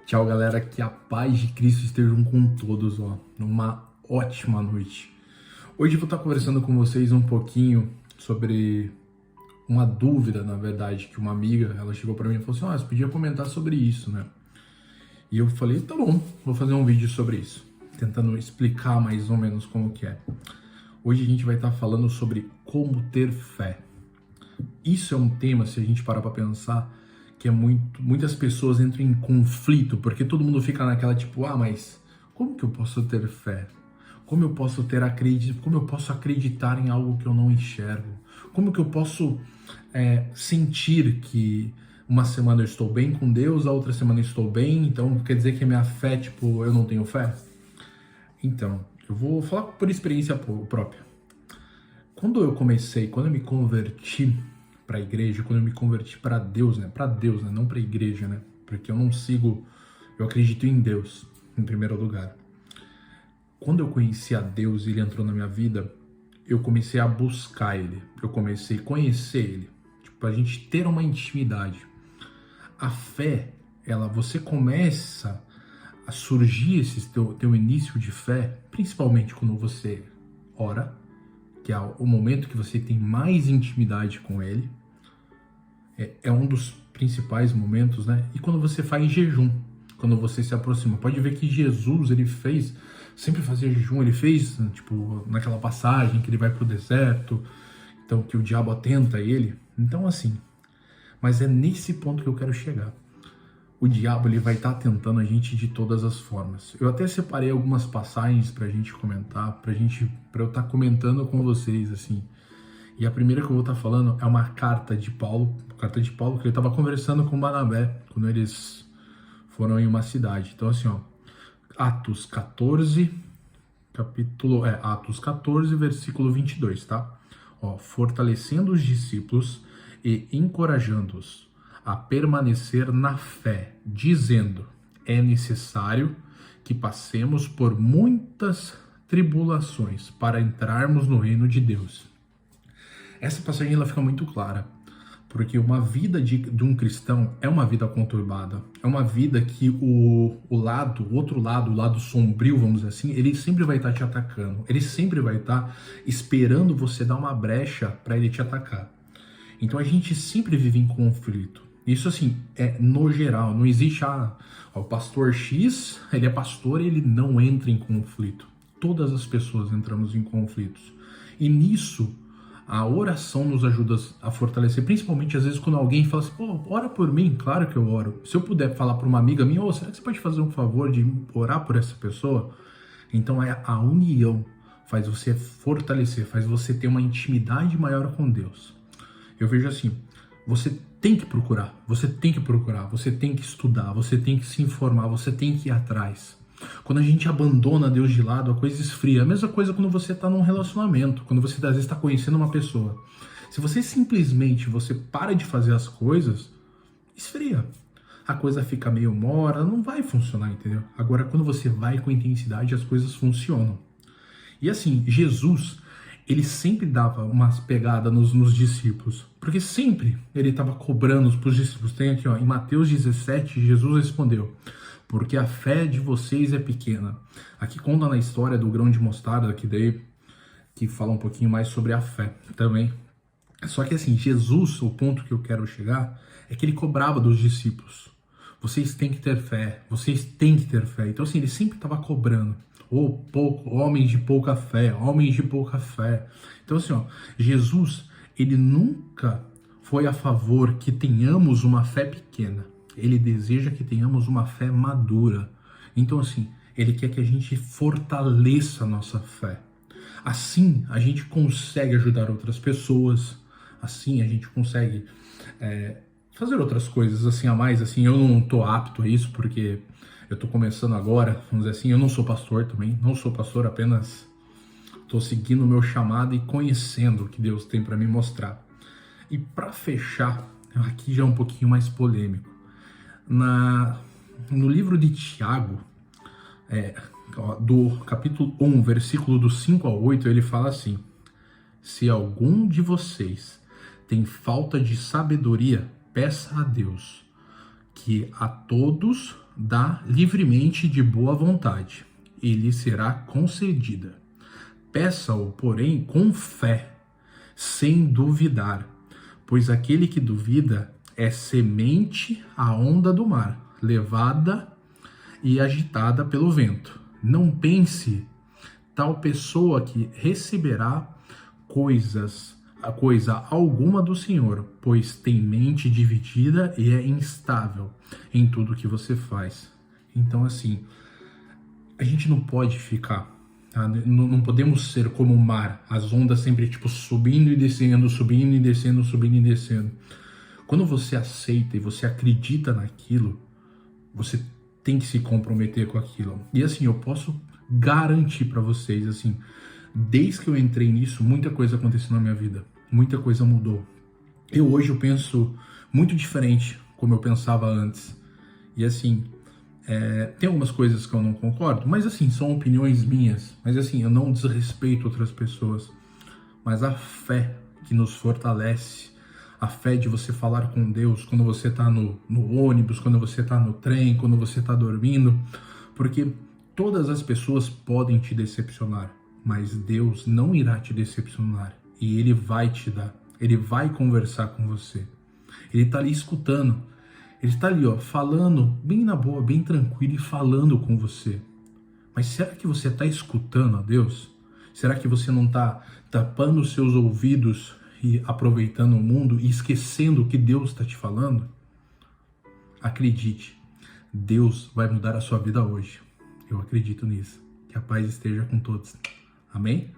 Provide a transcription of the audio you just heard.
Tchau, galera, que a paz de Cristo esteja com todos, numa ótima noite. Hoje eu vou estar conversando com vocês um pouquinho sobre uma dúvida, na verdade, que uma amiga, ela chegou para mim e falou assim, você podia comentar sobre isso, né? E eu falei, tá bom, vou fazer um vídeo sobre isso, tentando explicar mais ou menos como que é. Hoje a gente vai estar falando sobre como ter fé. Isso é um tema, se a gente parar para pensar, que muitas pessoas entram em conflito, porque todo mundo fica naquela tipo, mas como que eu posso ter fé? Como eu posso acreditar em algo que eu não enxergo? Como que eu posso sentir que uma semana eu estou bem com Deus, a outra semana eu estou bem, então quer dizer que a minha fé, eu não tenho fé? Então, eu vou falar por experiência própria. Quando eu me converti para a igreja, quando eu me converti para Deus, né? Para Deus, né? Não para a igreja, né? Porque eu acredito em Deus, em primeiro lugar. Quando eu conheci a Deus e Ele entrou na minha vida, eu comecei a buscar Ele, eu comecei a conhecer Ele, para a gente ter uma intimidade. A fé, você começa a surgir esse teu início de fé, principalmente quando você ora, que é o momento que você tem mais intimidade com Ele, é um dos principais momentos, né? E quando você faz jejum, quando você se aproxima, pode ver que Jesus, sempre fazia jejum, ele fez, naquela passagem que ele vai pro deserto, então que o diabo atenta ele, então assim, mas é nesse ponto que eu quero chegar. O diabo, ele vai estar tentando a gente de todas as formas. Eu até separei algumas passagens pra gente comentar, pra eu estar comentando com vocês, assim. E a primeira que eu vou estar falando é uma carta de Paulo, que ele estava conversando com Barnabé, quando eles foram em uma cidade. Então, assim, Atos 14, versículo 22, tá? Fortalecendo os discípulos e encorajando-os a permanecer na fé, dizendo, é necessário que passemos por muitas tribulações para entrarmos no reino de Deus. Essa passagem ela fica muito clara, porque uma vida de um cristão é uma vida conturbada, é uma vida que o outro lado, o lado sombrio, vamos dizer assim, ele sempre vai estar te atacando, ele sempre vai estar esperando você dar uma brecha para ele te atacar. Então a gente sempre vive em conflito. Isso assim, é no geral, não existe o pastor X, ele é pastor e ele não entra em conflito. Todas as pessoas entramos em conflitos. E nisso, a oração nos ajuda a fortalecer, principalmente às vezes quando alguém fala assim, ora por mim, claro que eu oro. Se eu puder falar para uma amiga minha, será que você pode fazer um favor de orar por essa pessoa? Então a união faz você fortalecer, faz você ter uma intimidade maior com Deus. Eu vejo assim, você tem que procurar, você tem que estudar, você tem que se informar, você tem que ir atrás. Quando a gente abandona Deus de lado, a coisa esfria. A mesma coisa quando você está num relacionamento, quando você às vezes está conhecendo uma pessoa. Se você simplesmente para de fazer as coisas, esfria. A coisa fica meio mora, não vai funcionar, entendeu? Agora, quando você vai com intensidade, as coisas funcionam. E assim, Jesus, ele sempre dava umas pegadas nos discípulos, porque sempre ele estava cobrando para os discípulos. Tem aqui, em Mateus 17, Jesus respondeu, porque a fé de vocês é pequena. Aqui conta na história do grão de mostarda, que fala um pouquinho mais sobre a fé também. Só que assim, Jesus, o ponto que eu quero chegar, é que ele cobrava dos discípulos. Vocês têm que ter fé, vocês têm que ter fé. Então assim, ele sempre estava cobrando. Homens de pouca fé, homens de pouca fé. Então assim, Jesus, ele nunca foi a favor que tenhamos uma fé pequena. Ele deseja que tenhamos uma fé madura. Então assim, ele quer que a gente fortaleça a nossa fé. Assim, a gente consegue ajudar outras pessoas. Assim, a gente consegue fazer outras coisas assim a mais. Assim, eu não estou apto a isso porque eu estou começando agora, vamos dizer assim, eu não sou pastor também, apenas estou seguindo o meu chamado e conhecendo o que Deus tem para me mostrar. E para fechar, aqui já é um pouquinho mais polêmico. No livro de Tiago, do capítulo 1, versículo do 5 ao 8, ele fala assim, se algum de vocês tem falta de sabedoria, peça a Deus, que a todos dá livremente de boa vontade, e lhe será concedida. Peça-o, porém, com fé, sem duvidar, pois aquele que duvida é semente à onda do mar, levada e agitada pelo vento. Não pense tal pessoa que receberá coisa alguma do Senhor, pois tem mente dividida e é instável em tudo que você faz. Então, assim, a gente não pode ficar, tá? Não podemos ser como o mar, as ondas sempre tipo subindo e descendo, subindo e descendo, subindo e descendo. Quando você aceita e você acredita naquilo, você tem que se comprometer com aquilo. E assim, eu posso garantir para vocês, assim, desde que eu entrei nisso, muita coisa aconteceu na minha vida, muita coisa mudou. Hoje eu penso muito diferente como eu pensava antes. E assim, tem algumas coisas que eu não concordo, mas assim, são opiniões minhas. Mas assim, eu não desrespeito outras pessoas. Mas a fé que nos fortalece, a fé de você falar com Deus quando você está no ônibus, quando você está no trem, quando você está dormindo, porque todas as pessoas podem te decepcionar, mas Deus não irá te decepcionar e Ele vai te dar, Ele vai conversar com você, Ele está ali escutando, Ele está ali, ó, falando bem na boa, bem tranquilo e falando com você. Mas será que você está escutando a Deus? Será que você não está tapando os seus ouvidos e aproveitando o mundo e esquecendo o que Deus está te falando? Acredite, Deus vai mudar a sua vida hoje. Eu acredito nisso. Que a paz esteja com todos. Amém?